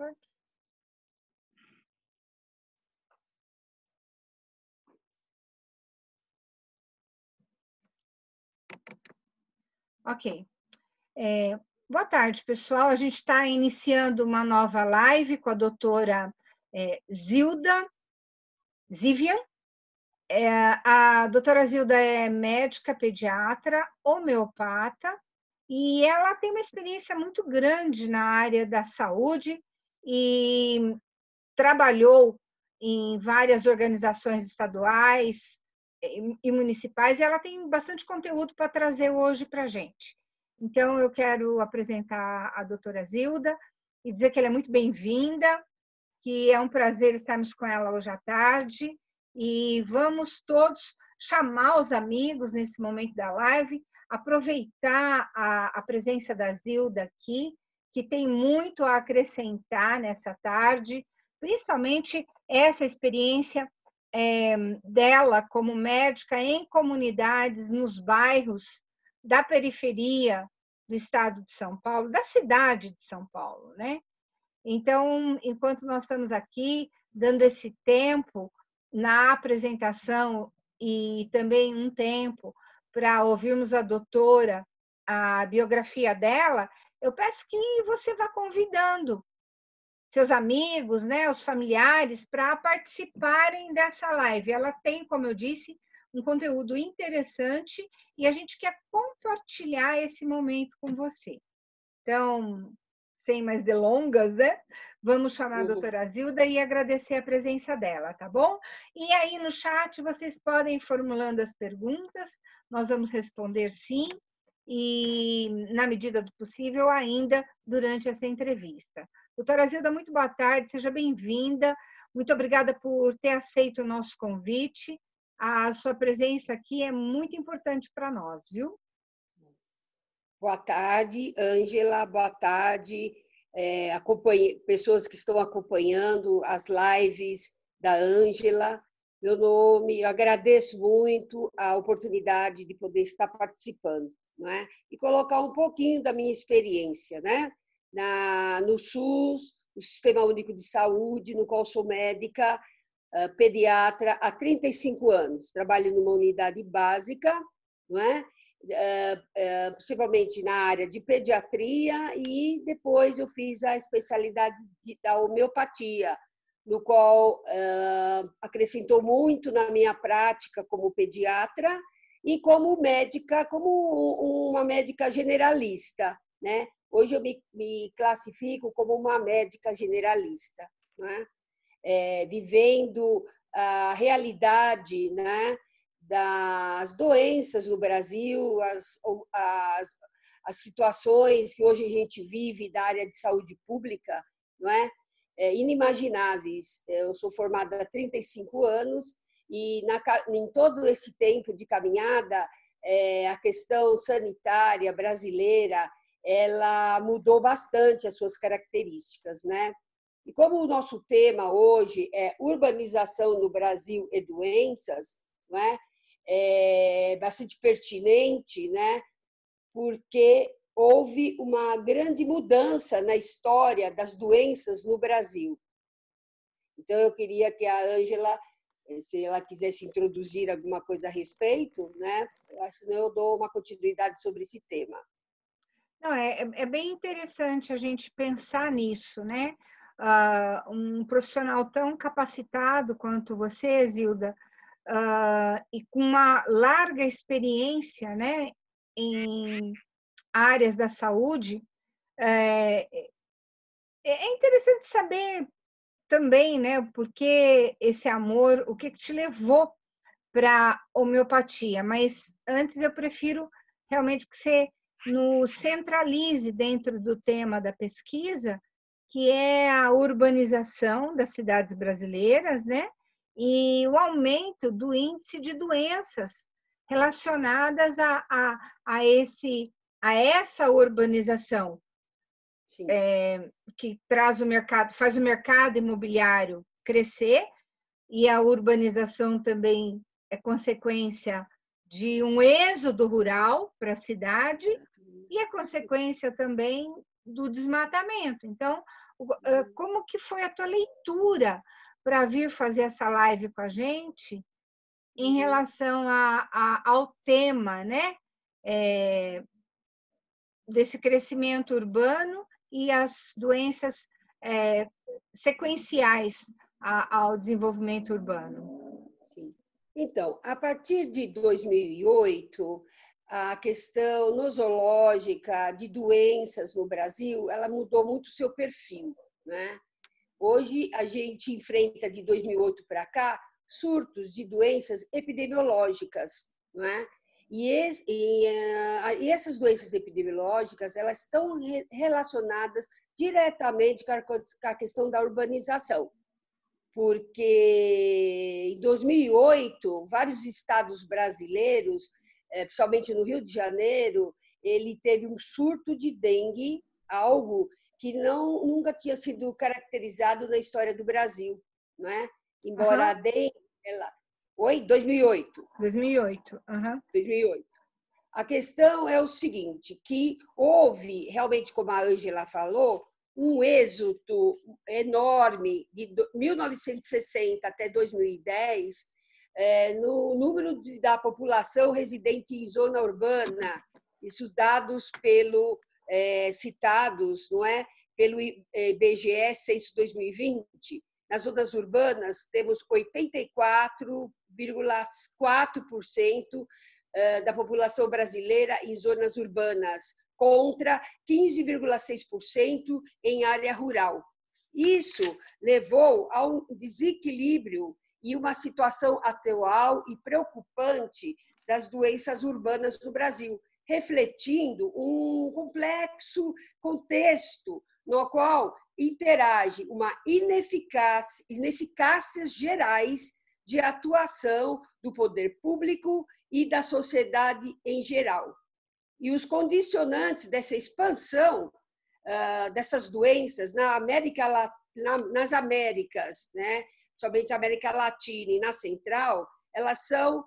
record. Ok. Boa tarde, pessoal. A gente está iniciando uma nova live com a doutora Zilda Zivian. A doutora Zilda é médica pediatra, homeopata, e ela tem uma experiência muito grande na área da saúde e trabalhou em várias organizações estaduais e municipais, e ela tem bastante conteúdo para trazer hoje para a gente. Então, eu quero apresentar a doutora Zilda e dizer que ela é muito bem-vinda, que é um prazer estarmos com ela hoje à tarde, e vamos todos chamar os amigos nesse momento da live, aproveitar a presença da Zilda aqui, que tem muito a acrescentar nessa tarde, principalmente essa experiência dela como médica em comunidades, nos bairros da periferia do estado de São Paulo, da cidade de São Paulo, né? Então, enquanto nós estamos aqui, dando esse tempo na apresentação e também um tempo para ouvirmos a doutora, a biografia dela, eu peço que você vá convidando seus amigos, né, os familiares, para participarem dessa live. Ela tem, como eu disse, um conteúdo interessante e a gente quer compartilhar esse momento com você. Então, sem mais delongas, né? Vamos chamar a doutora Zilda e agradecer a presença dela, tá bom? E aí no chat vocês podem ir formulando as perguntas, nós vamos responder sim, e na medida do possível ainda durante essa entrevista. Doutora Zilda, muito boa tarde, seja bem-vinda. Muito obrigada por ter aceito o nosso convite. A sua presença aqui é muito importante para nós, viu? Boa tarde, Ângela, boa tarde, pessoas que estão acompanhando as lives da Ângela. Meu nome, eu agradeço muito a oportunidade de poder estar participando, não é? E colocar um pouquinho da minha experiência, né? No SUS, o Sistema Único de Saúde, no qual sou médica, pediatra há 35 anos. Trabalho numa unidade básica, não é? Principalmente na área de pediatria, e depois eu fiz a especialidade da homeopatia, no qual acrescentou muito na minha prática como pediatra e como médica, como uma médica generalista, né? Hoje eu me classifico como uma médica generalista, né? Vivendo a realidade, né, das doenças no Brasil, as situações que hoje a gente vive da área de saúde pública, não é? Inimagináveis. Eu sou formada há 35 anos e em todo esse tempo de caminhada, a questão sanitária brasileira, ela mudou bastante as suas características, né? E como o nosso tema hoje é urbanização no Brasil e doenças, não é? É bastante pertinente, né? Porque houve uma grande mudança na história das doenças no Brasil. Então, eu queria que a Ângela, se ela quisesse introduzir alguma coisa a respeito, né? Senão eu dou uma continuidade sobre esse tema. Não, é bem interessante a gente pensar nisso, né? Um profissional tão capacitado quanto você, Zilda, e com uma larga experiência, né, em áreas da saúde, é interessante saber também, né, porque esse amor, o que te levou para homeopatia, mas antes eu prefiro realmente que você nos centralize dentro do tema da pesquisa, que é a urbanização das cidades brasileiras, né? E o aumento do índice de doenças relacionadas a essa urbanização, que traz o mercado, faz o mercado imobiliário crescer, e a urbanização também é consequência de um êxodo rural para a cidade e é consequência também do desmatamento. Então, como que foi a tua leitura para vir fazer essa live com a gente em relação ao tema, né? Desse crescimento urbano e as doenças sequenciais ao desenvolvimento urbano. Sim. Então, a partir de 2008, a questão nosológica de doenças no Brasil, ela mudou muito o seu perfil, né? Hoje, a gente enfrenta, de 2008 para cá, surtos de doenças epidemiológicas, não é? E essas doenças epidemiológicas, elas estão relacionadas diretamente com a questão da urbanização, porque em 2008, vários estados brasileiros, principalmente no Rio de Janeiro, ele teve um surto de dengue, algo que nunca tinha sido caracterizado na história do Brasil, não é? Embora a dengue... Oi? 2008. 2008. 2008. A questão é o seguinte, que houve, realmente, como a Ângela falou, um êxodo enorme de 1960 até 2010 no número da população residente em zona urbana, isso dados citados, não é, pelo IBGE Censo 2020. Nas zonas urbanas temos 84,4% da população brasileira em zonas urbanas, contra 15,6% em área rural. Isso levou a um desequilíbrio e uma situação atual e preocupante das doenças urbanas no Brasil, refletindo um complexo contexto no qual interage uma ineficácias gerais de atuação do poder público e da sociedade em geral. E os condicionantes dessa expansão dessas doenças nas Américas, né, somente a América Latina e na Central, elas são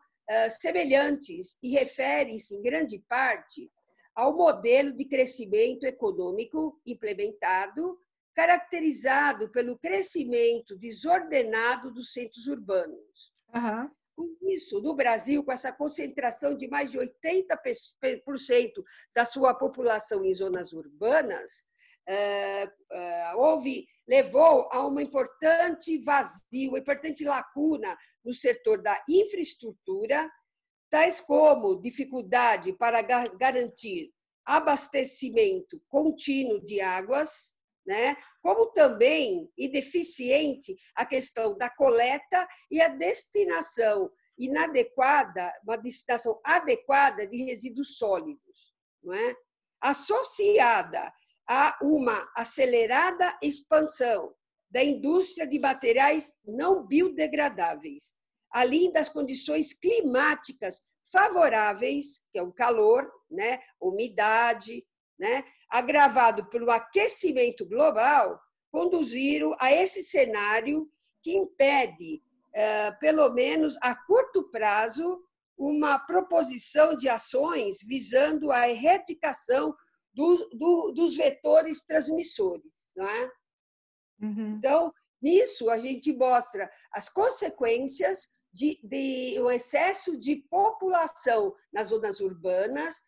semelhantes e referem-se, em grande parte, ao modelo de crescimento econômico implementado, caracterizado pelo crescimento desordenado dos centros urbanos. Uhum. Com isso, no Brasil, com essa concentração de mais de 80% da sua população em zonas urbanas, levou a uma importante vazio, uma importante lacuna no setor da infraestrutura, tais como dificuldade para garantir abastecimento contínuo de águas, né? Como também deficiente a questão da coleta e a destinação inadequada, uma destinação adequada de resíduos sólidos, não é? Associada a uma acelerada expansão da indústria de materiais não biodegradáveis, além das condições climáticas favoráveis, que é o calor, né, umidade, né, agravado pelo aquecimento global, conduziram a esse cenário que impede, pelo menos a curto prazo, uma proposição de ações visando a erradicação dos vetores transmissores. Não é? Uhum. Então, nisso, a gente mostra as consequências do excesso de população nas zonas urbanas,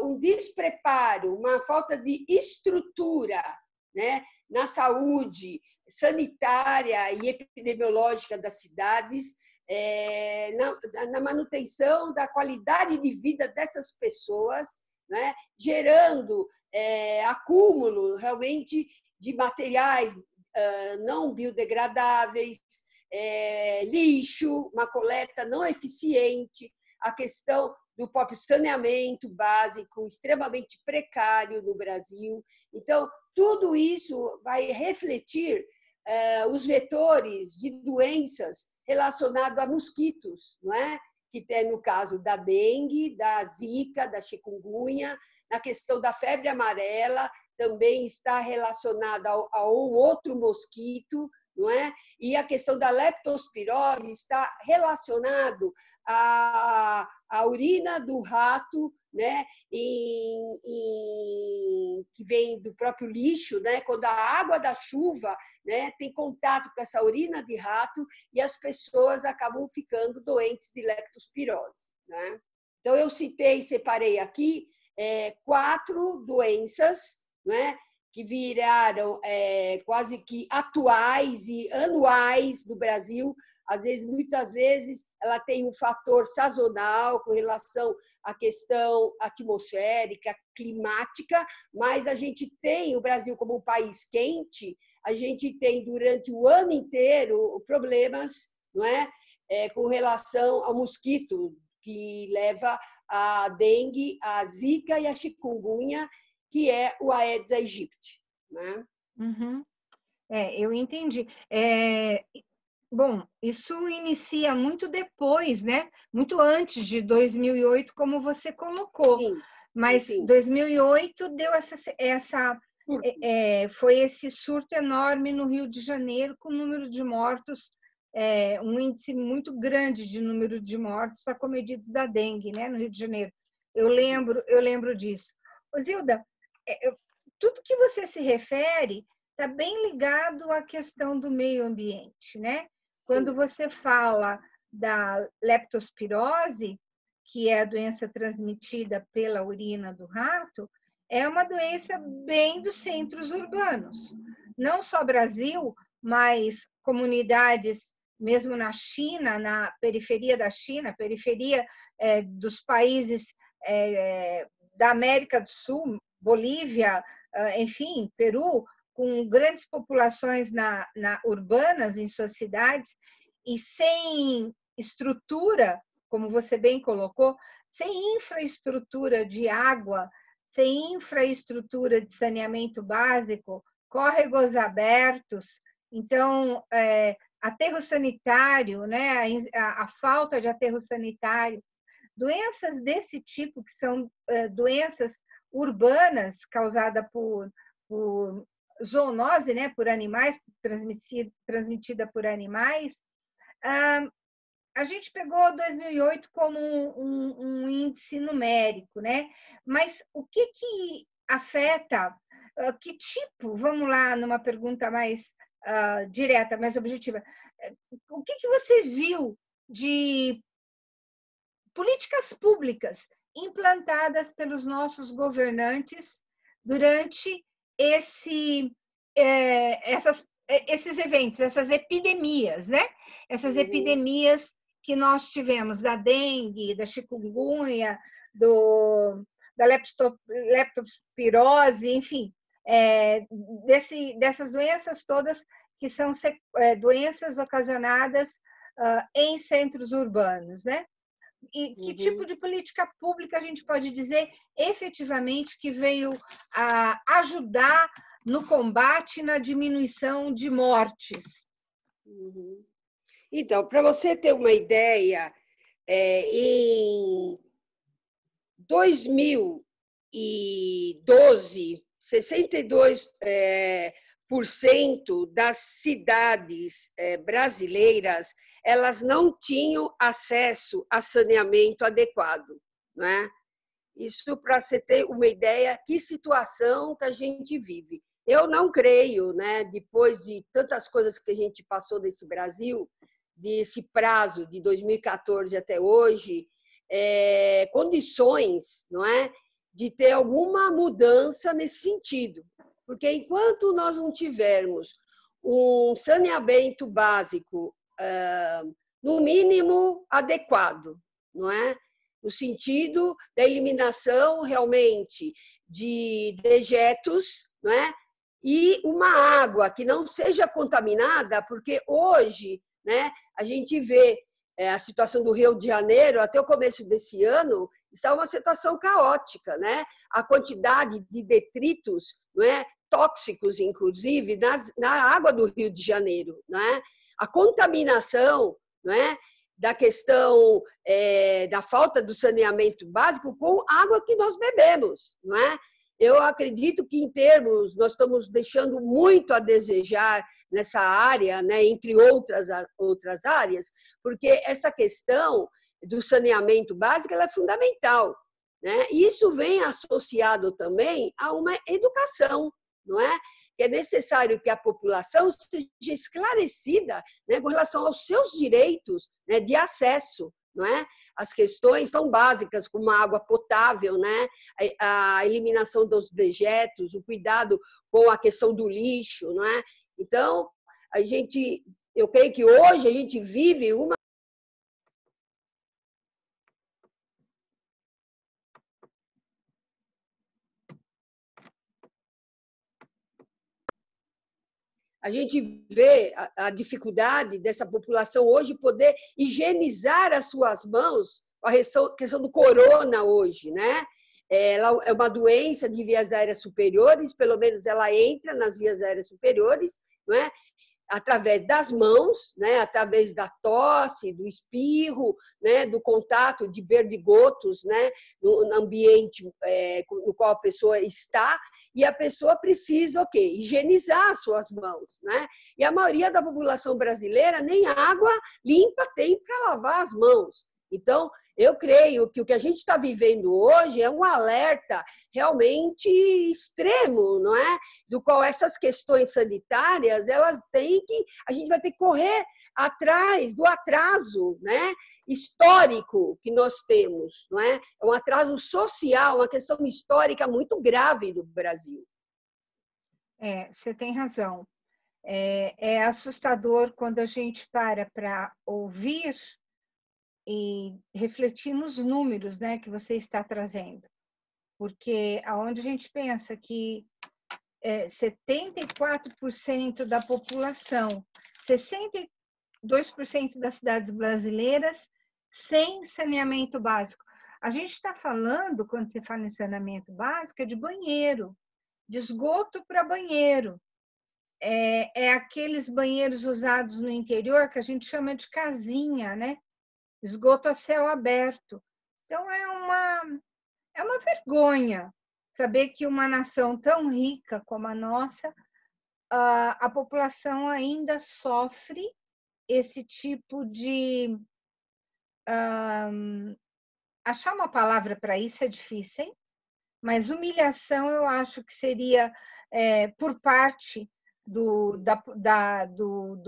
um despreparo, uma falta de estrutura, né, na saúde sanitária e epidemiológica das cidades, na manutenção da qualidade de vida dessas pessoas, né, gerando acúmulo realmente de materiais não biodegradáveis, lixo, uma coleta não eficiente, a questão do próprio saneamento básico extremamente precário no Brasil. Então, tudo isso vai refletir os vetores de doenças relacionados a mosquitos, não é? Que tem no caso da dengue, da zika, da chikungunya, na questão da febre amarela, também está relacionada a um outro mosquito, não é? E a questão da leptospirose está relacionado à urina do rato né, que vem do próprio lixo, né, quando a água da chuva, né, tem contato com essa urina de rato e as pessoas acabam ficando doentes de leptospirose, né? Então, eu separei aqui 4 doenças, né, que viraram quase que atuais e anuais do Brasil. Muitas vezes, ela tem um fator sazonal com relação à questão atmosférica, climática, mas a gente tem, o Brasil como um país quente, a gente tem durante o ano inteiro problemas, não é? Com relação ao mosquito, que leva a dengue, a zika e a chikungunya, que é o Aedes aegypti, né? Uhum. Eu entendi. Bom, isso inicia muito depois, né? Muito antes de 2008, como você colocou. Sim, Mas sim. 2008 deu foi esse surto enorme no Rio de Janeiro, com o número de mortos, um índice muito grande de número de mortos acometidos da dengue, né, no Rio de Janeiro. Eu lembro disso. Ô, Zilda, tudo que você se refere está bem ligado à questão do meio ambiente, né? Quando você fala da leptospirose, que é a doença transmitida pela urina do rato, é uma doença bem dos centros urbanos. Não só Brasil, mas comunidades, mesmo na China, na periferia da China, periferia dos países da América do Sul, Bolívia, enfim, Peru, com grandes populações urbanas em suas cidades, e sem estrutura, como você bem colocou, sem infraestrutura de água, sem infraestrutura de saneamento básico, córregos abertos. Então, aterro sanitário, né, a falta de aterro sanitário, doenças desse tipo, que são doenças urbanas causadas por zoonose, né, por animais, transmitida por animais. A gente pegou 2008 como um índice numérico, né? Mas o que afeta, que tipo, vamos lá, numa pergunta mais direta, mais objetiva, o que você viu de políticas públicas implantadas pelos nossos governantes durante esses eventos, essas epidemias, né? Essas epidemias que nós tivemos da dengue, da chikungunya, da leptospirose, enfim, dessas doenças todas que são doenças ocasionadas em centros urbanos, né? E que tipo de política pública a gente pode dizer efetivamente que veio a ajudar no combate e na diminuição de mortes? Então, para você ter uma ideia, em 2012, 62% das cidades brasileiras, elas não tinham acesso a saneamento adequado, né? Isso para você ter uma ideia que situação que a gente vive. Eu não creio, né, depois de tantas coisas que a gente passou nesse Brasil, desse prazo de 2014 até hoje, condições, não é, de ter alguma mudança nesse sentido. Porque enquanto nós não tivermos um saneamento básico, no mínimo adequado, não é? No sentido da eliminação realmente de dejetos, não é? E uma água que não seja contaminada, porque hoje, né, a gente vê a situação do Rio de Janeiro, até o começo desse ano, está uma situação caótica, né? A quantidade de detritos, não é, tóxicos, inclusive, na água do Rio de Janeiro, não é? A contaminação, não é, da questão da falta do saneamento básico com água que nós bebemos, não é? Eu acredito que, em termos, nós estamos deixando muito a desejar nessa área, né, entre outras áreas, porque essa questão do saneamento básico ela é fundamental. né? Isso vem associado também a uma educação, não é? Que é necessário que a população seja esclarecida, né, com relação aos seus direitos, né, de acesso, não é? As questões tão básicas como a água potável, né, a eliminação dos dejetos, o cuidado com a questão do lixo, não é? Então, eu creio que hoje a gente vive uma A gente vê a dificuldade dessa população hoje poder higienizar as suas mãos, a questão do corona hoje, né? Ela é uma doença de vias aéreas superiores, pelo menos ela entra nas vias aéreas superiores, não é? Através das mãos, né, através da tosse, do espirro, né, do contato de perdigotos, né, no ambiente no qual a pessoa está, e a pessoa precisa o quê? Higienizar as suas mãos, né? E a maioria da população brasileira nem água limpa tem para lavar as mãos. Então, eu creio que o que a gente está vivendo hoje é um alerta realmente extremo, não é? Do qual essas questões sanitárias, a gente vai ter que correr atrás do atraso, né, histórico que nós temos, não é? É um atraso social, uma questão histórica muito grave do Brasil. Você tem razão. É assustador quando a gente para ouvir e refletir nos números, né, que você está trazendo. Porque aonde a gente pensa que 74% da população, 62% das cidades brasileiras sem saneamento básico. A gente está falando, quando você fala em saneamento básico, é de banheiro, de esgoto para banheiro. É aqueles banheiros usados no interior que a gente chama de casinha, né? Esgoto a céu aberto. Então, é uma vergonha saber que uma nação tão rica como a nossa, a população ainda sofre esse tipo de... achar uma palavra para isso é difícil, hein? Mas humilhação eu acho que seria por parte do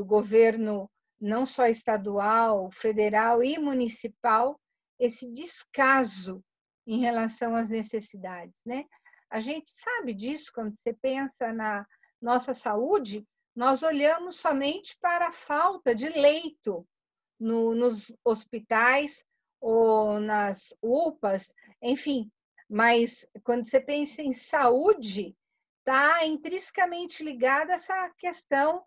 governo, não só estadual, federal e municipal, esse descaso em relação às necessidades, né? A gente sabe disso quando você pensa na nossa saúde, nós olhamos somente para a falta de leito nos hospitais ou nas UPAs, enfim, mas quando você pensa em saúde, está intrinsecamente ligada essa questão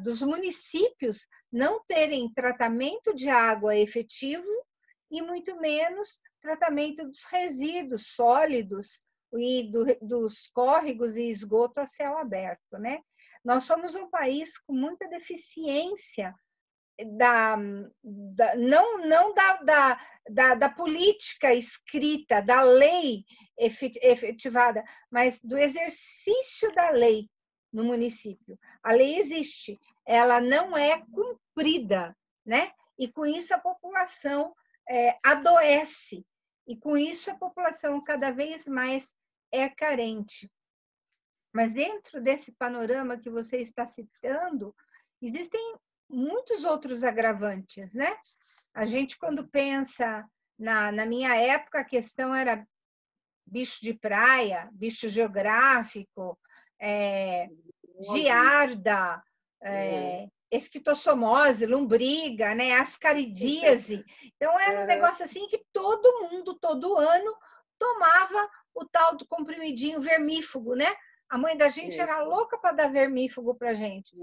dos municípios não terem tratamento de água efetivo e muito menos tratamento dos resíduos sólidos e dos córregos e esgoto a céu aberto, né? Nós somos um país com muita deficiência não da política escrita, da lei efetivada, mas do exercício da lei no município. A lei existe, ela não é cumprida, né? E com isso a população adoece, e com isso a população cada vez mais é carente. Mas dentro desse panorama que você está citando, existem muitos outros agravantes, né? A gente, quando pensa na minha época, a questão era bicho de praia, bicho geográfico, giarda, esquistossomose, lombriga, né? Ascaridíase. Então, era um negócio assim que todo mundo, todo ano, tomava o tal do comprimidinho vermífugo, né? A mãe da gente era louca para dar vermífugo para a gente,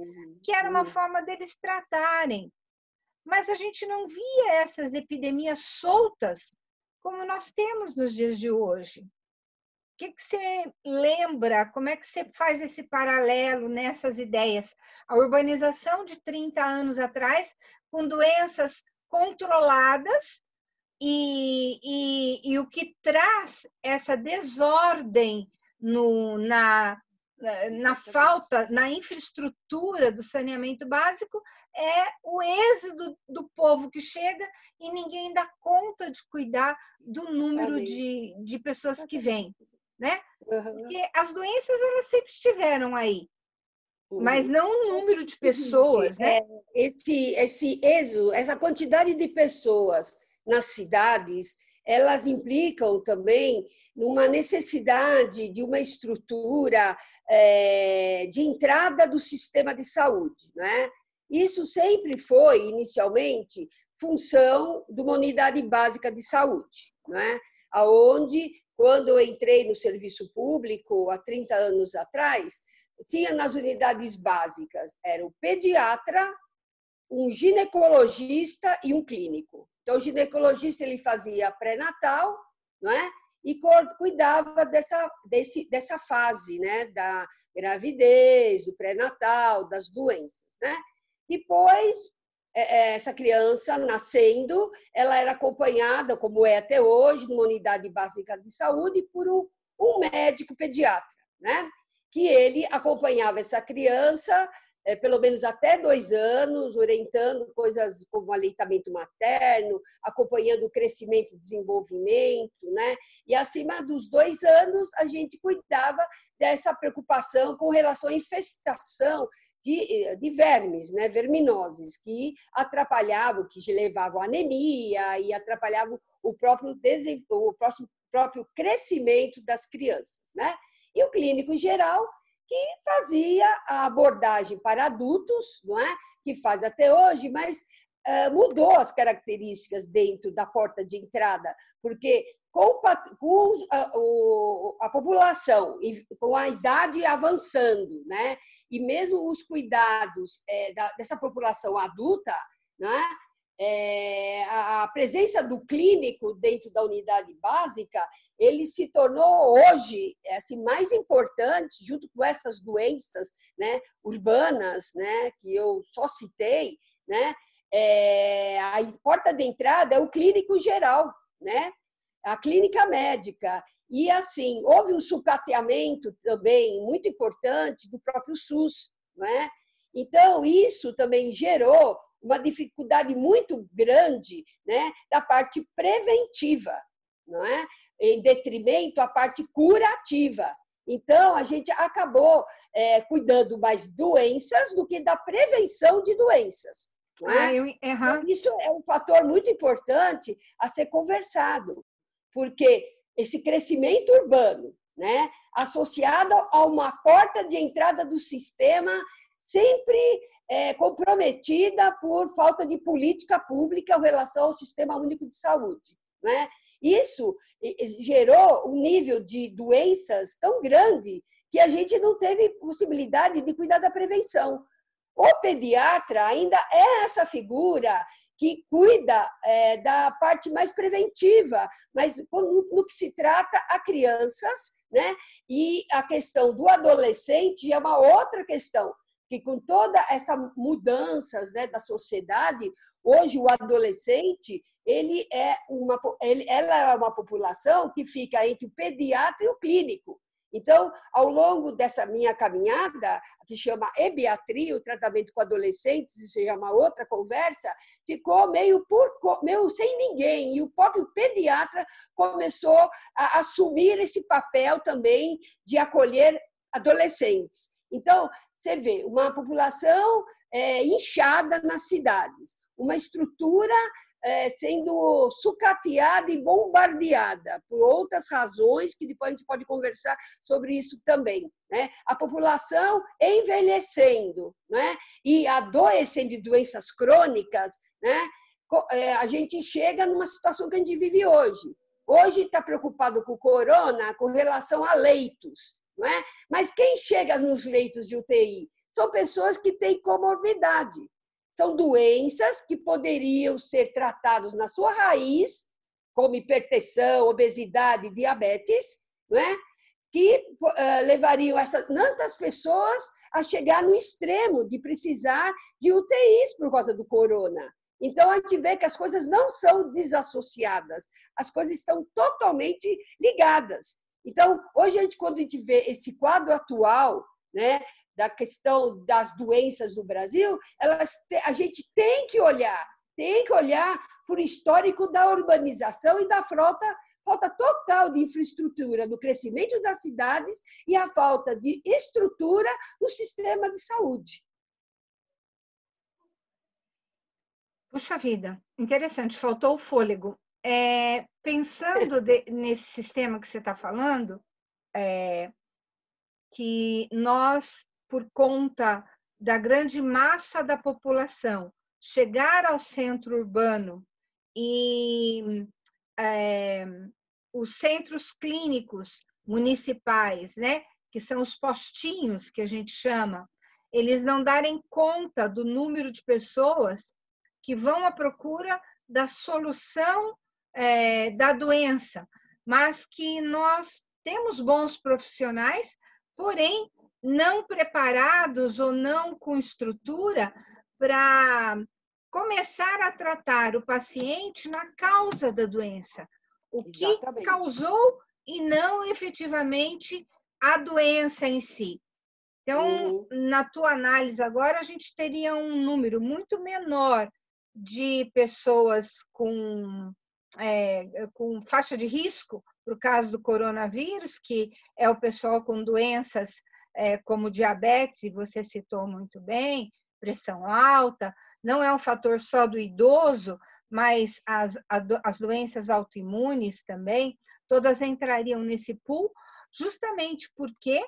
que era uma forma deles tratarem. Mas a gente não via essas epidemias soltas como nós temos nos dias de hoje. O que você lembra? Como é que você faz esse paralelo nessas ideias? A urbanização de 30 anos atrás, com doenças controladas, e o que traz essa desordem na falta, na infraestrutura do saneamento básico, é o êxodo do povo que chega e ninguém dá conta de cuidar do número de pessoas que vêm, né? Porque as doenças, elas sempre estiveram aí, mas não o número de pessoas, né? Esse êxodo, essa quantidade de pessoas nas cidades, elas implicam também numa necessidade de uma estrutura de entrada do sistema de saúde, né? Isso sempre foi, inicialmente, função de uma unidade básica de saúde, né? Onde, quando eu entrei no serviço público, há 30 anos atrás, tinha nas unidades básicas, era o pediatra, um ginecologista e um clínico. Então, o ginecologista ele fazia pré-natal, não é? E cuidava dessa fase, né? Da gravidez, do pré-natal, das doenças, né? Depois, essa criança nascendo, ela era acompanhada, como é até hoje, numa unidade básica de saúde, por um médico pediatra, né? Que ele acompanhava essa criança pelo menos até 2 anos, orientando coisas como aleitamento materno, acompanhando o crescimento e desenvolvimento, né? E acima dos 2 anos, a gente cuidava dessa preocupação com relação à infestação de vermes, né? Verminoses, que atrapalhavam, que levavam à anemia e atrapalhavam o próprio crescimento das crianças, né? E o clínico geral, que fazia a abordagem para adultos, não é? Que faz até hoje, mas mudou as características dentro da porta de entrada, porque com a população, com a idade avançando, né? E mesmo os cuidados dessa população adulta, né? A presença do clínico dentro da unidade básica, ele se tornou hoje assim, mais importante, junto com essas doenças, né, urbanas, né, que eu só citei, né, a porta de entrada é o clínico geral, né, a clínica médica. E, assim, houve um sucateamento também muito importante do próprio SUS, não é? Então, isso também gerou uma dificuldade muito grande, né, da parte preventiva, não é? Em detrimento da parte curativa. Então, a gente acabou cuidando mais de doenças do que da prevenção de doenças. Não é? Então, isso é um fator muito importante a ser conversado, porque esse crescimento urbano, né, associado a uma porta de entrada do sistema sempre comprometida por falta de política pública em relação ao Sistema Único de Saúde, né? Isso gerou um nível de doenças tão grande que a gente não teve possibilidade de cuidar da prevenção. O pediatra ainda é essa figura que cuida da parte mais preventiva, mas no que se trata a crianças, né? E a questão do adolescente é uma outra questão, que com toda essa mudanças, né, da sociedade, hoje o adolescente ela é uma população que fica entre o pediatra e o clínico. Então, ao longo dessa minha caminhada, que chama ebiatria, o tratamento com adolescentes, isso já é uma outra conversa, ficou meio sem ninguém, e o próprio pediatra começou a assumir esse papel também de acolher adolescentes. Então, você vê uma população inchada nas cidades, uma estrutura sendo sucateada e bombardeada por outras razões, que depois a gente pode conversar sobre isso também, né? A população envelhecendo, né? E adoecendo de doenças crônicas, né? A gente chega numa situação que a gente vive hoje. Hoje está preocupado com o corona com relação a leitos, não é? Mas quem chega nos leitos de UTI? São pessoas que têm comorbidade. São doenças que poderiam ser tratadas na sua raiz, como hipertensão, obesidade, diabetes, não é? Que levariam tantas pessoas a chegar no extremo de precisar de UTIs por causa do corona. Então, a gente vê que as coisas não são desassociadas, as coisas estão totalmente ligadas. Então, hoje, quando a gente vê esse quadro atual, né, da questão das doenças no Brasil, a gente tem que olhar para o histórico da urbanização e da falta total de infraestrutura no crescimento das cidades e a falta de estrutura no sistema de saúde. Puxa vida, interessante, faltou o fôlego. Pensando nesse sistema que você está falando, que nós, por conta da grande massa da população, chegar ao centro urbano e os centros clínicos municipais, né, que são os postinhos que a gente chama, eles não darem conta do número de pessoas que vão à procura da solução da doença, mas que nós temos bons profissionais, porém não preparados ou não com estrutura para começar a tratar o paciente na causa da doença, o que causou e não efetivamente a doença em si. Então, na tua análise agora, a gente teria um número muito menor de pessoas com faixa de risco, para o caso do coronavírus, que é o pessoal com doenças como diabetes, e você citou muito bem, pressão alta, não é um fator só do idoso, mas as doenças autoimunes também, todas entrariam nesse pool, justamente porque,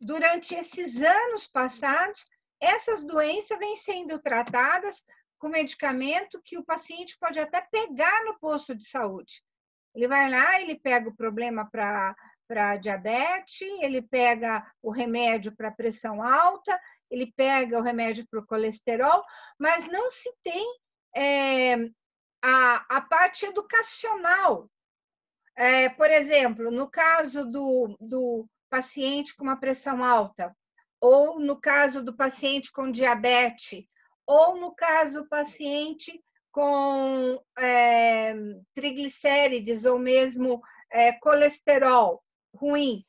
durante esses anos passados, essas doenças vêm sendo tratadas com medicamento que o paciente pode até pegar no posto de saúde. Ele vai lá, ele pega o problema para diabetes, ele pega o remédio para pressão alta, ele pega o remédio para o colesterol, mas não se tem a parte educacional. Por exemplo, no caso do paciente com uma pressão alta, ou no caso do paciente com diabetes, ou no caso do paciente com triglicérides ou mesmo colesterol ruim,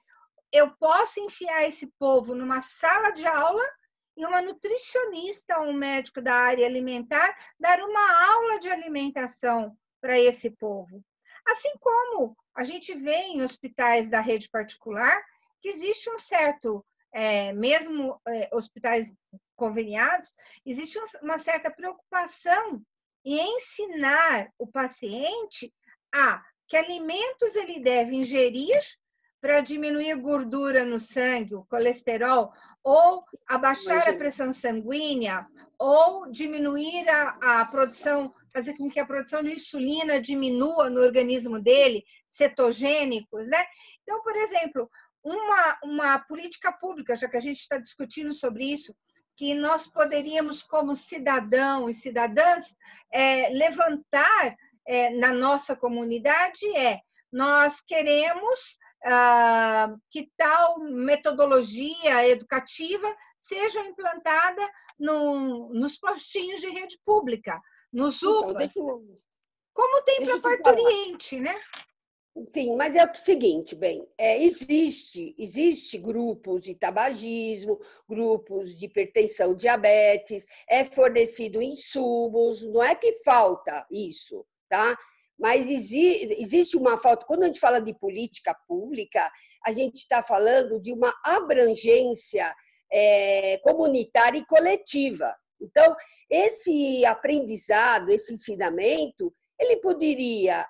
eu posso enfiar esse povo numa sala de aula e uma nutricionista ou um médico da área alimentar dar uma aula de alimentação para esse povo. Assim como a gente vê em hospitais da rede particular, que existe um certo, mesmo hospitais conveniados, existe uma certa preocupação em ensinar o paciente a que alimentos ele deve ingerir para diminuir a gordura no sangue, o colesterol, ou abaixar a pressão sanguínea, ou diminuir a produção, fazer com que a produção de insulina diminua no organismo dele, cetogênicos, né? Então, por exemplo, uma política pública, já que a gente está discutindo sobre isso, que nós poderíamos, como cidadão e cidadãs, levantar na nossa comunidade nós queremos que tal metodologia educativa seja implantada nos postinhos de rede pública, nos UPAs, como tem para Parto Oriente, né? Sim, mas é o seguinte, existe grupos de tabagismo, grupos de hipertensão, diabetes, é fornecido insumos, não é que falta isso, tá? Mas existe uma falta. Quando a gente fala de política pública, a gente está falando de uma abrangência comunitária e coletiva. Então, esse aprendizado, esse ensinamento, ele poderia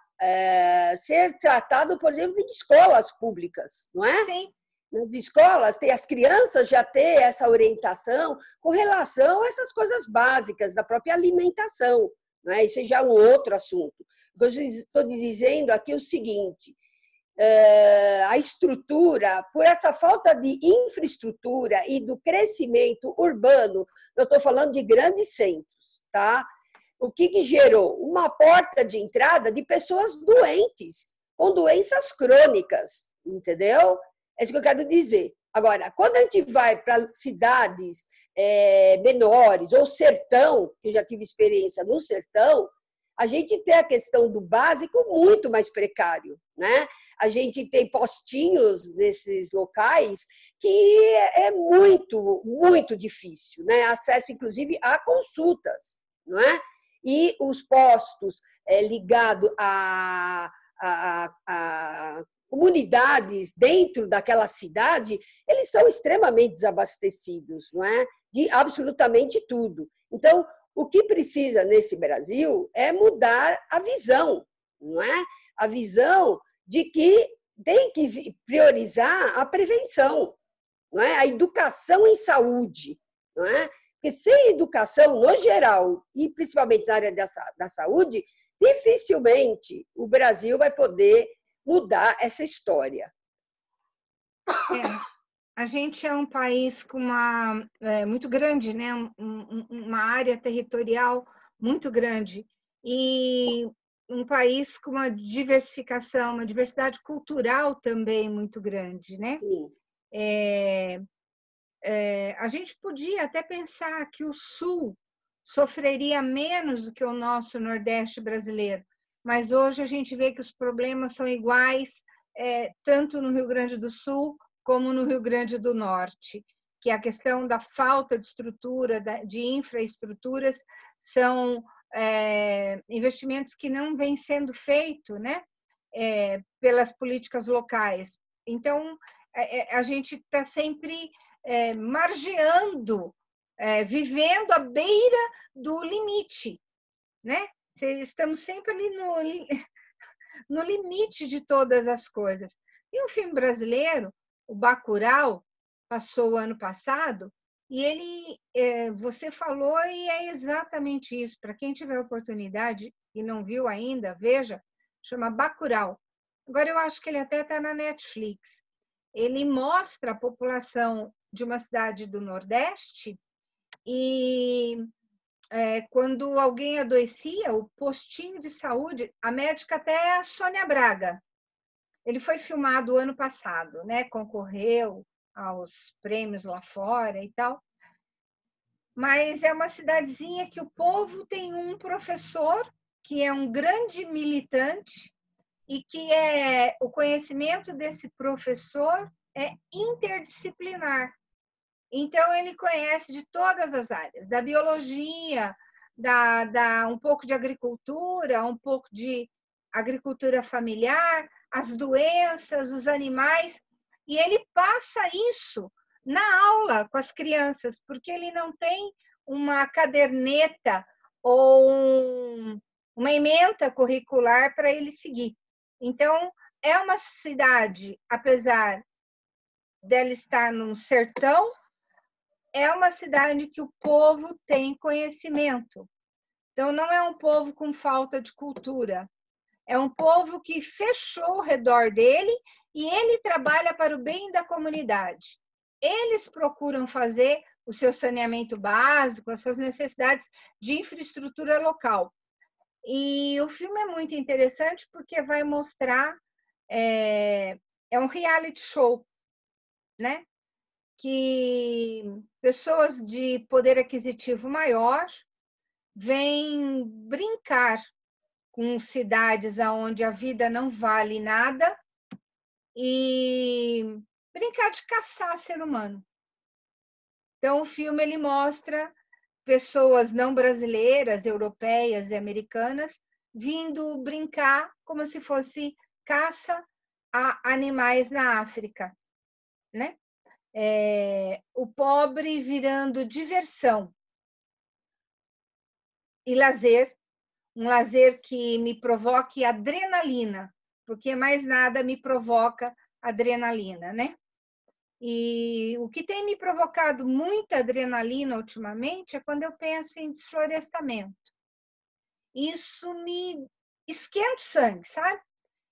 ser tratado, por exemplo, em escolas públicas, não é? Sim. Nas escolas, as crianças já têm essa orientação com relação a essas coisas básicas da própria alimentação, não é? Isso já é um outro assunto. O que eu estou dizendo aqui é o seguinte: a estrutura, por essa falta de infraestrutura e do crescimento urbano, eu estou falando de grandes centros, tá? O que gerou? Uma porta de entrada de pessoas doentes, com doenças crônicas, entendeu? É isso que eu quero dizer. Agora, quando a gente vai para cidades menores, ou sertão, que eu já tive experiência no sertão, a gente tem a questão do básico muito mais precário, né? A gente tem postinhos nesses locais que é muito, muito difícil, né? Acesso, inclusive, a consultas, não é? E os postos ligados a comunidades dentro daquela cidade, eles são extremamente desabastecidos, não é? De absolutamente tudo. Então, o que precisa nesse Brasil é mudar a visão, não é? A visão de que tem que priorizar a prevenção, não é? A educação em saúde, não é? Porque sem educação, no geral, e principalmente na área da saúde, dificilmente o Brasil vai poder mudar essa história. A gente é um país com muito grande, né? Uma área territorial muito grande e um país com uma diversificação, uma diversidade cultural também muito grande, né? Sim. A gente podia até pensar que o Sul sofreria menos do que o nosso Nordeste brasileiro, mas hoje a gente vê que os problemas são iguais, tanto no Rio Grande do Sul como no Rio Grande do Norte, que a questão da falta de estrutura, de infraestruturas, são investimentos que não vêm sendo feitos, né, pelas políticas locais. Então, a gente está sempre margeando, vivendo à beira do limite, né? Estamos sempre ali no limite de todas as coisas. E um filme brasileiro, o Bacurau, passou o ano passado, e ele, você falou, e é exatamente isso. Para quem tiver oportunidade e não viu ainda, veja, chama Bacurau. Agora, eu acho que ele até está na Netflix. Ele mostra a população de uma cidade do Nordeste e quando alguém adoecia, o postinho de saúde, a médica até é a Sônia Braga. Ele foi filmado ano passado, né? Concorreu aos prêmios lá fora e tal. Mas é uma cidadezinha que o povo tem um professor que é um grande militante e que o conhecimento desse professor é interdisciplinar. Então, ele conhece de todas as áreas, da biologia, um pouco de agricultura, um pouco de agricultura familiar, as doenças, os animais, e ele passa isso na aula com as crianças, porque ele não tem uma caderneta ou uma ementa curricular para ele seguir. Então, é uma cidade, apesar dela estar num sertão, é uma cidade que o povo tem conhecimento. Então, não é um povo com falta de cultura. É um povo que fechou ao redor dele e ele trabalha para o bem da comunidade. Eles procuram fazer o seu saneamento básico, as suas necessidades de infraestrutura local. E o filme é muito interessante porque vai mostrar, é um reality show, né? Que pessoas de poder aquisitivo maior vêm brincar com cidades onde a vida não vale nada e brincar de caçar ser humano. Então, o filme ele mostra pessoas não brasileiras, europeias e americanas vindo brincar como se fosse caça a animais na África, né? O pobre virando diversão e lazer, um lazer que me provoque adrenalina, porque mais nada me provoca adrenalina, né? E o que tem me provocado muita adrenalina ultimamente é quando eu penso em desflorestamento. Isso me esquenta o sangue, sabe?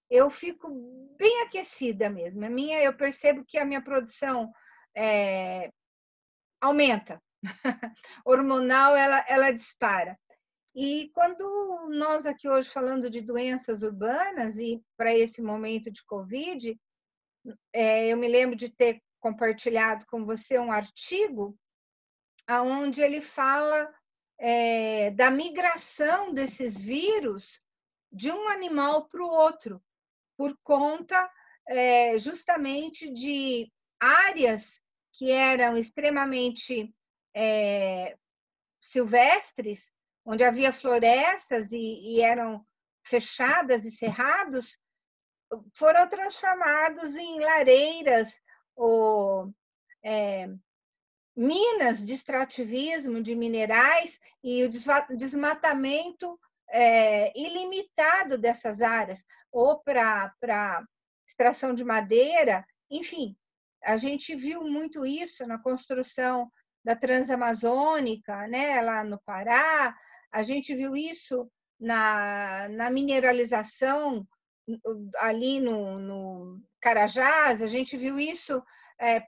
Eu fico bem aquecida mesmo. Eu percebo que a minha produção aumenta. Hormonal, ela dispara. E quando nós aqui hoje falando de doenças urbanas e para esse momento de Covid, eu me lembro de ter compartilhado com você um artigo onde ele fala da migração desses vírus de um animal para o outro, por conta justamente de áreas que eram extremamente silvestres, onde havia florestas e eram fechadas e cerrados, foram transformados em lareiras ou minas de extrativismo de minerais e o desmatamento ilimitado dessas áreas, ou para extração de madeira, enfim, a gente viu muito isso na construção da Transamazônica, né, lá no Pará, a gente viu isso na mineralização ali no Carajás, a gente viu isso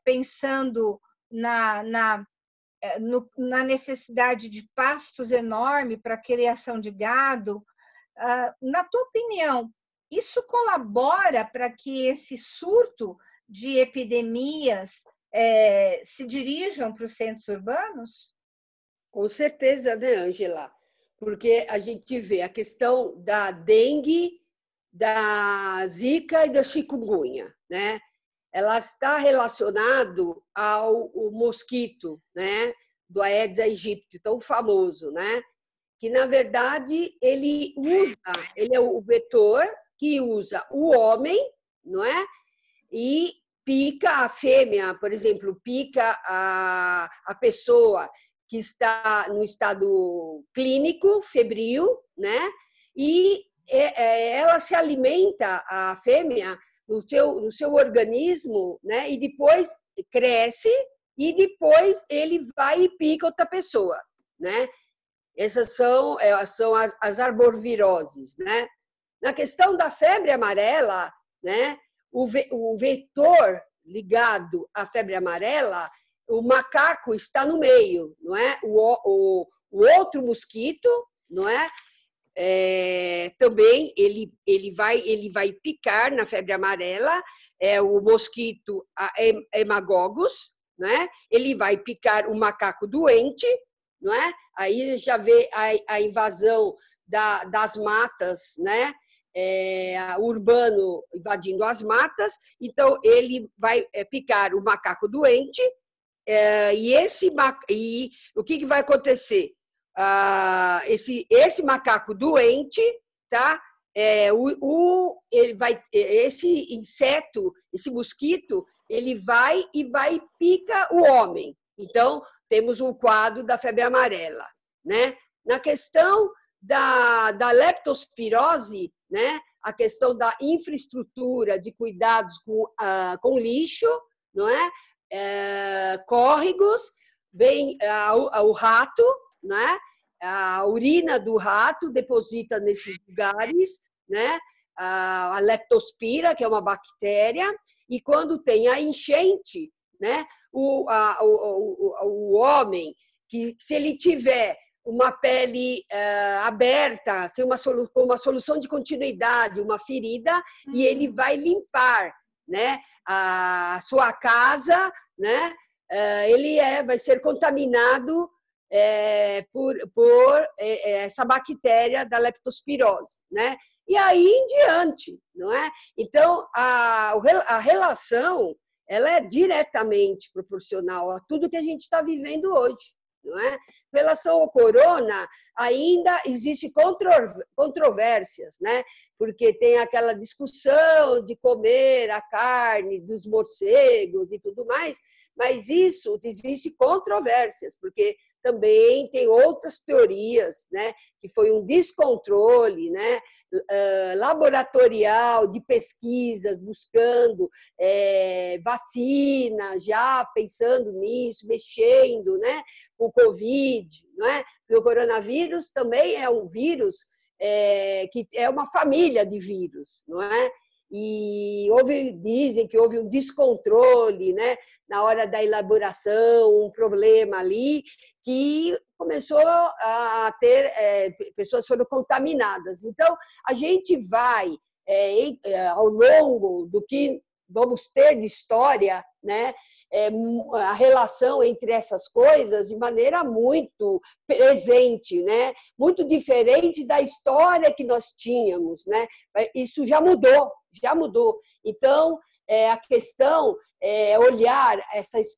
pensando na necessidade de pastos enormes para a criação de gado. Na tua opinião, isso colabora para que esse surto de epidemias se dirijam para os centros urbanos? Com certeza, né, Ângela? Porque a gente vê a questão da dengue, da zika e da chikungunya, né? Ela está relacionado ao mosquito, né, do Aedes aegypti, tão famoso, né? Que na verdade ele é o vetor que usa o homem, não é? E pica a fêmea, por exemplo, pica a pessoa que está no estado clínico, febril, né? E ela se alimenta, a fêmea, no seu organismo, né? E depois cresce e depois ele vai e pica outra pessoa, né? Essas são as arboviroses, né? Na questão da febre amarela, né? O vetor ligado à febre amarela, o macaco está no meio, não é? O outro mosquito, não é? Também ele vai picar na febre amarela, o mosquito hemagogos, né? Ele vai picar o macaco doente, não é? Aí já vê a invasão das matas, né? Urbano invadindo as matas, então ele vai picar o macaco doente, e o que vai acontecer? Esse macaco doente, tá? Esse inseto, esse mosquito, ele vai pica o homem. Então, temos um quadro da febre amarela, né? Na questão da leptospirose, né? A questão da infraestrutura de cuidados com lixo, não é? Córregos, vem o rato, né? A urina do rato deposita nesses lugares, né? A leptospira, que é uma bactéria, e quando tem a enchente, né? O homem, que se ele tiver uma pele aberta, com uma solução de continuidade, uma ferida, e ele vai limpar, né? A sua casa, né? Ele vai ser contaminado por essa bactéria da leptospirose, né? E aí em diante, não é? Então, a relação, ela é diretamente proporcional a tudo que a gente está vivendo hoje, não é? Em relação ao corona, ainda existe controvérsias, né? Porque tem aquela discussão de comer a carne dos morcegos e tudo mais, mas isso existe controvérsias, porque também tem outras teorias, né? Que foi um descontrole, né? Laboratorial de pesquisas, buscando vacina, já pensando nisso, mexendo, né? O Covid, não é? Porque o coronavírus também é um vírus que é uma família de vírus, não é? E dizem que houve um descontrole, né, na hora da elaboração, um problema ali, que começou a ter, pessoas foram contaminadas. Então, a gente vai, ao longo do que vamos ter de história, né, a relação entre essas coisas de maneira muito presente, né? Muito diferente da história que nós tínhamos, né? Isso já mudou, já mudou. Então, a questão é olhar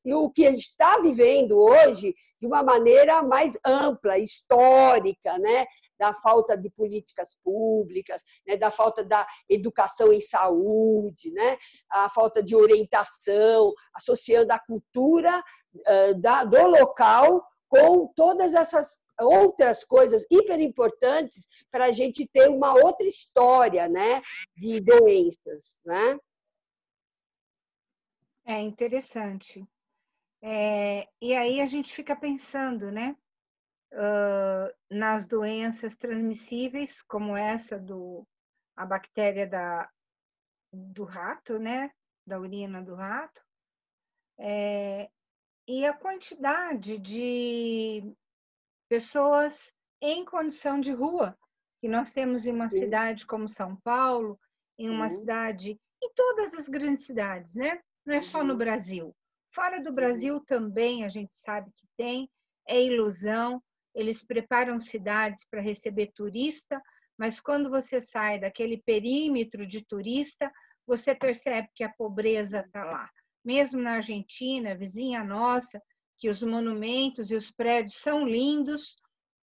o que a gente está vivendo hoje de uma maneira mais ampla, histórica, né? Da falta de políticas públicas, né? Da falta da educação em saúde, né? A falta de orientação, associando a cultura do local com todas essas outras coisas hiper importantes para a gente ter uma outra história, né? De doenças, né? É interessante. E aí a gente fica pensando, né? Nas doenças transmissíveis, como essa a bactéria do rato, né? Da urina do rato. E a quantidade de pessoas em condição de rua que nós temos em uma Sim, cidade como São Paulo, em uma sim. cidade, em todas as grandes cidades, né? Não é só no Uhum, Brasil. Fora do uhum. Brasil também a gente sabe que tem, é ilusão. Eles preparam cidades para receber turista, mas quando você sai daquele perímetro de turista, você percebe que a pobreza está lá. Mesmo na Argentina, vizinha nossa, que os monumentos e os prédios são lindos,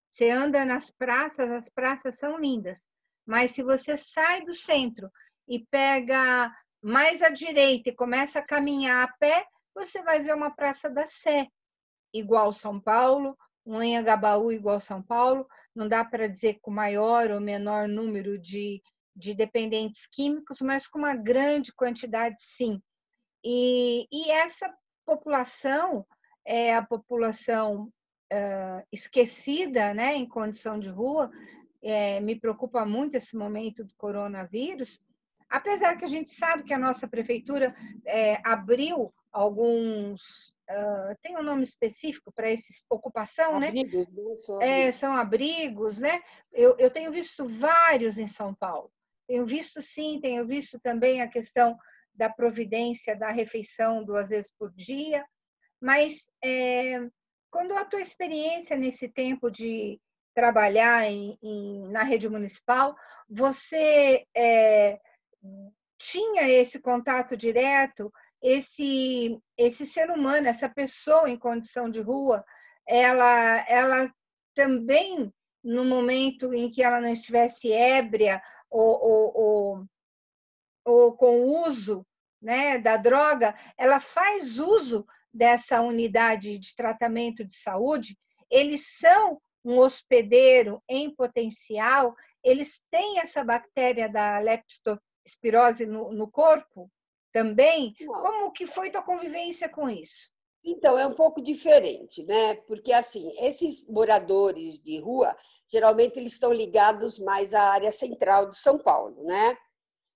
você anda nas praças, as praças são lindas, mas se você sai do centro e pega mais à direita e começa a caminhar a pé, você vai ver uma Praça da Sé, igual São Paulo, um Anhangabaú igual São Paulo, não dá para dizer com maior ou menor número de dependentes químicos, mas com uma grande quantidade, sim. E essa população é a população esquecida, né, em condição de rua. Me preocupa muito esse momento do coronavírus, apesar que a gente sabe que a nossa prefeitura abriu alguns, tem um nome específico para essa ocupação, né? Abrigos, não são abrigos. São abrigos, né? Eu tenho visto vários em São Paulo. Tenho visto, sim, tenho visto também a questão da providência da refeição 2 vezes por dia, mas quando a tua experiência nesse tempo de trabalhar na rede municipal, você tinha esse contato direto, esse ser humano, essa pessoa em condição de rua, ela também, no momento em que ela não estivesse ébria ou com uso, né, da droga, ela faz uso dessa unidade de tratamento de saúde, eles são um hospedeiro em potencial, eles têm essa bactéria da leptospirose no corpo também. Não. Como que foi tua convivência com isso? Então, é um pouco diferente, né? Porque, assim, esses moradores de rua, geralmente eles estão ligados mais à área central de São Paulo, né?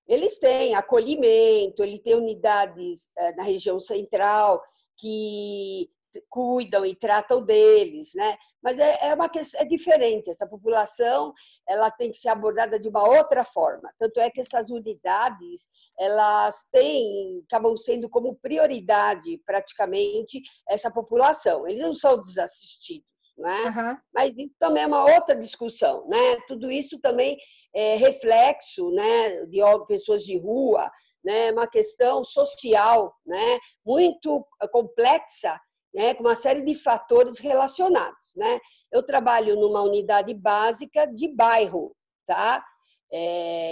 Eles têm acolhimento, ele tem unidades na região central que cuidam e tratam deles, né? Mas uma questão, é diferente. Essa população, ela tem que ser abordada de uma outra forma. Tanto é que essas unidades, elas acabam sendo como prioridade praticamente essa população. Eles não são desassistidos, né? Uhum. Mas isso também é uma outra discussão, né? Tudo isso também é reflexo, né, de pessoas de rua, né, uma questão social, né, muito complexa, né, com uma série de fatores relacionados, né? Eu trabalho numa unidade básica de bairro, tá?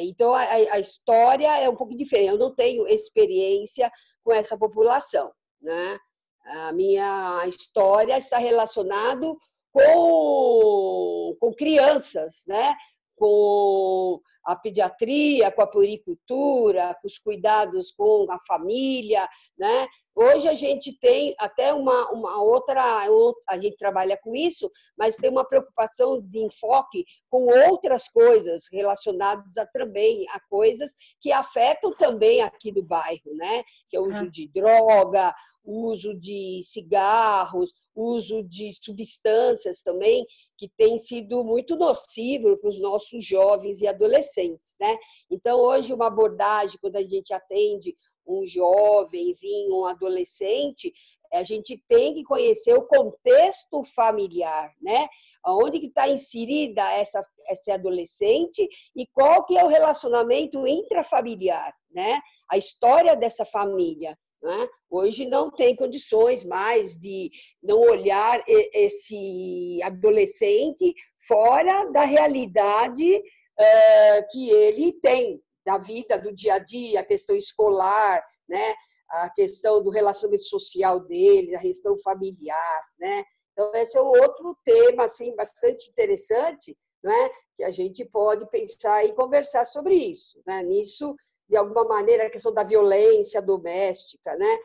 Então a história é um pouco diferente. Eu não tenho experiência com essa população, né? A minha história está relacionada com crianças, né? Com a pediatria, com a puericultura, com os cuidados com a família, né? Hoje a gente tem até uma outra, a gente trabalha com isso, mas tem uma preocupação de enfoque com outras coisas relacionadas também a coisas que afetam também aqui no bairro, né? Que é o uso Uhum. de droga, o uso de cigarros, o uso de substâncias também, que tem sido muito nocivo para os nossos jovens e adolescentes, né? Então, hoje, uma abordagem, quando a gente atende um jovenzinho, um adolescente, A gente tem que conhecer o contexto familiar, né? Onde que está inserida essa adolescente e qual que é o relacionamento intrafamiliar, né? A história dessa família, né? Hoje não tem condições mais de não olhar esse adolescente fora da realidade que ele tem, da vida, do dia a dia, a questão escolar, né? A questão do relacionamento social deles, a questão familiar, né? Então, esse é um outro tema assim, bastante interessante, né? Que a gente pode pensar e conversar sobre isso. Né? Nisso, de alguma maneira, a questão da violência doméstica, né?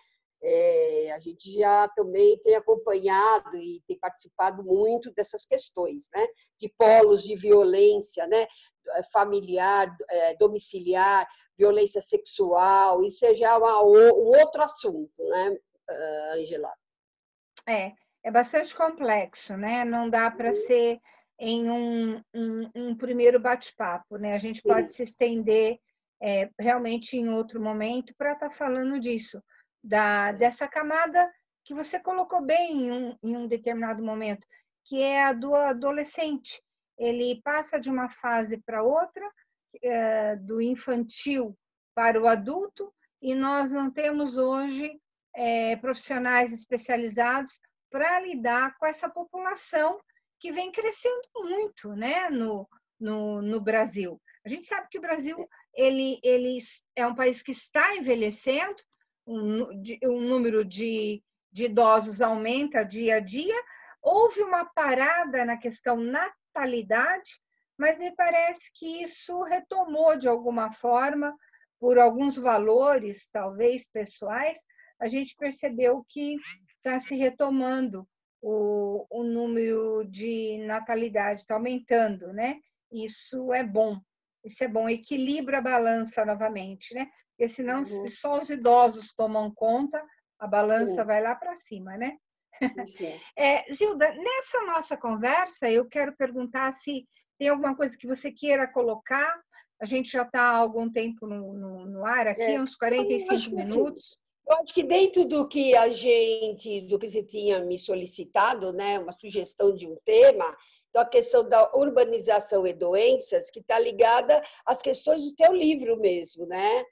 A gente já também tem acompanhado e tem participado muito dessas questões, né? De polos de violência, né? Familiar, domiciliar, violência sexual, isso é já um outro assunto, né, Angela? É bastante complexo, né? Não dá para ser em um primeiro bate-papo, né? A gente pode se estender realmente em outro momento para estar falando disso, dessa camada que você colocou bem em um determinado momento, que é a do adolescente. Ele passa de uma fase para outra, do infantil para o adulto, e nós não temos hoje profissionais especializados para lidar com essa população que vem crescendo muito, né, no Brasil. A gente sabe que o Brasil ele é um país que está envelhecendo, um número de idosos aumenta dia a dia. Houve uma parada na questão natalidade, mas me parece que isso retomou de alguma forma, por alguns valores, talvez pessoais, a gente percebeu que está se retomando o número de natalidade, está aumentando, né? Isso é bom, equilibra a balança novamente, né? Porque senão, se só os idosos tomam conta, a balança vai lá para cima, né? Sim. Zilda, nessa nossa conversa, eu quero perguntar se tem alguma coisa que você queira colocar. A gente já está há algum tempo no ar aqui, uns 45 minutos. Eu acho que dentro do que você tinha me solicitado, né, uma sugestão de um tema, então a questão da urbanização e doenças, que está ligada às questões do teu livro mesmo, né?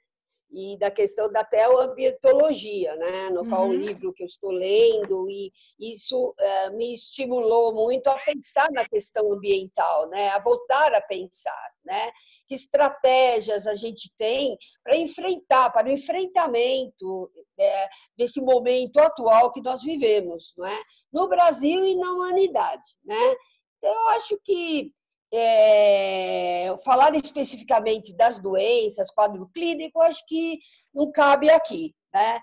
E da questão da teoambientologia, né? No qual o livro que eu estou lendo, e isso me estimulou muito a pensar na questão ambiental, né? A voltar a pensar, né? Que estratégias a gente tem para o enfrentamento desse momento atual que nós vivemos, não é? No Brasil e na humanidade, né? Então, eu acho que falar especificamente das doenças, quadro clínico, acho que não cabe aqui, né?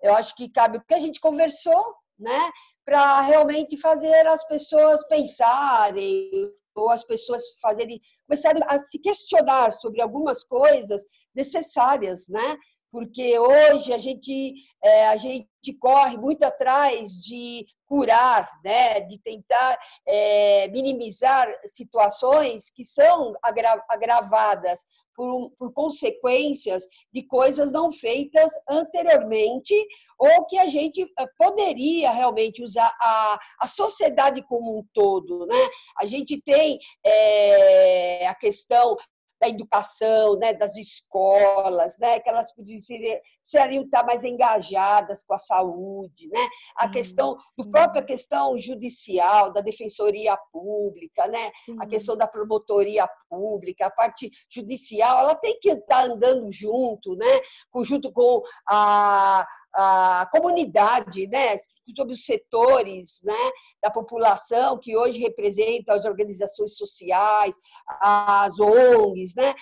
Eu acho que cabe o que a gente conversou, né? Para realmente fazer as pessoas pensarem, ou as pessoas começarem a se questionar sobre algumas coisas necessárias, né? Porque hoje a gente corre muito atrás de curar, né? De tentar minimizar situações que são agravadas por consequências de coisas não feitas anteriormente, ou que a gente poderia realmente usar a sociedade como um todo, né? A gente tem a questão da educação, né, das escolas, né, que elas precisariam estar mais engajadas com a saúde, né, a própria questão judicial, da defensoria pública, né, a questão da promotoria pública, a parte judicial, ela tem que estar andando junto, né, junto com a comunidade, né, sobre os setores, né, da população que hoje representam as organizações sociais, as ONGs, né?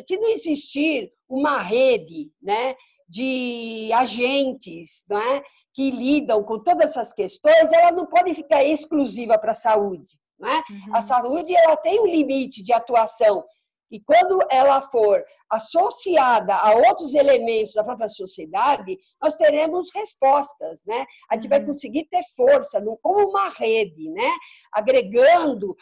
Se não existir uma rede, né, de agentes, né, que lidam com todas essas questões, ela não pode ficar exclusiva para a saúde, né? A saúde ela tem um limite de atuação. E quando ela for associada a outros elementos da própria sociedade, nós teremos respostas, né? A gente vai conseguir ter força, como uma rede, né? Agregando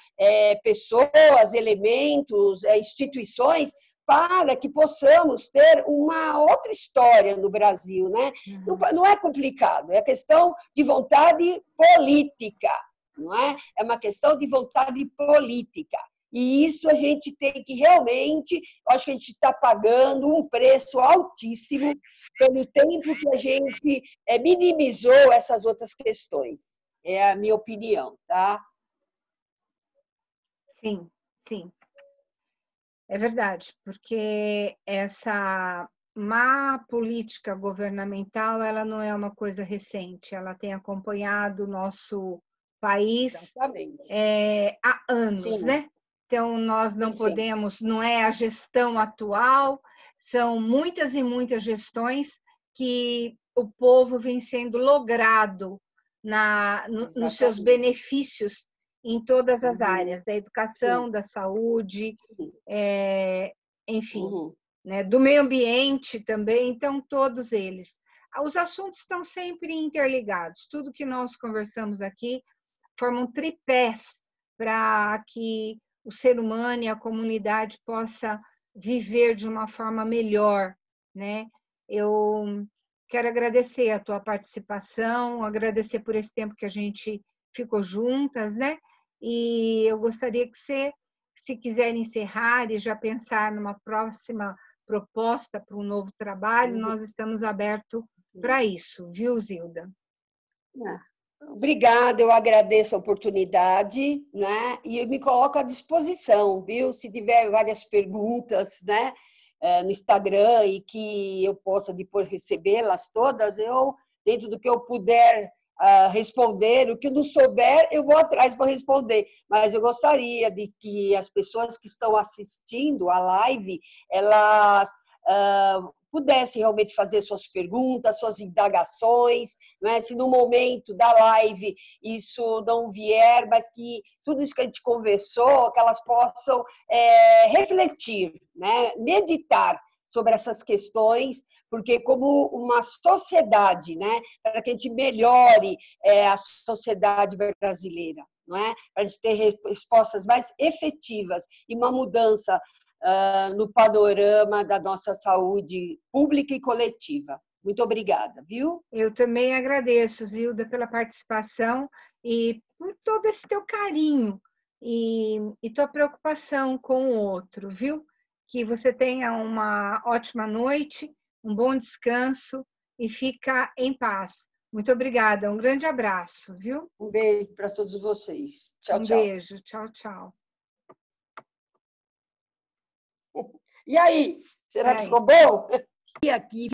pessoas, elementos, instituições, para que possamos ter uma outra história no Brasil, né? Não é complicado, é questão de vontade política, não é? É uma questão de vontade política. E isso a gente tem que realmente, acho que a gente está pagando um preço altíssimo pelo tempo que a gente minimizou essas outras questões. É a minha opinião, tá? Sim, sim. É verdade, porque essa má política governamental, ela não é uma coisa recente, ela tem acompanhado o nosso país há anos, Sim. né? Então, nós não Sim. podemos, não é a gestão atual, são muitas e muitas gestões que o povo vem sendo logrado nos seus benefícios em todas as áreas, da educação, Sim. da saúde, enfim, Uhum. né, do meio ambiente também, então todos eles. Os assuntos estão sempre interligados, tudo que nós conversamos aqui formam tripés para que o ser humano e a comunidade possa viver de uma forma melhor, né? Eu quero agradecer a tua participação, agradecer por esse tempo que a gente ficou juntas, né? E eu gostaria que você, se quiser encerrar e já pensar numa próxima proposta para um novo trabalho, nós estamos abertos para isso, viu, Zilda? Obrigada, eu agradeço a oportunidade, né? E eu me coloco à disposição, viu? Se tiver várias perguntas, né, no Instagram e que eu possa depois recebê-las todas, eu, dentro do que eu puder responder, o que eu não souber, eu vou atrás para responder. Mas eu gostaria de que as pessoas que estão assistindo a live, elas pudessem realmente fazer suas perguntas, suas indagações, né? Se no momento da live isso não vier, mas que tudo isso que a gente conversou, que elas possam refletir, né? Meditar sobre essas questões, porque como uma sociedade, né? Para que a gente melhore a sociedade brasileira, não é? Para a gente ter respostas mais efetivas e uma mudança no panorama da nossa saúde pública e coletiva. Muito obrigada, viu? Eu também agradeço, Zilda, pela participação e por todo esse teu carinho e tua preocupação com o outro, viu? Que você tenha uma ótima noite, um bom descanso e fica em paz. Muito obrigada, um grande abraço, viu? Um beijo para todos vocês. Tchau, Um tchau. beijo, tchau, tchau. E aí, será que ficou bom? E aqui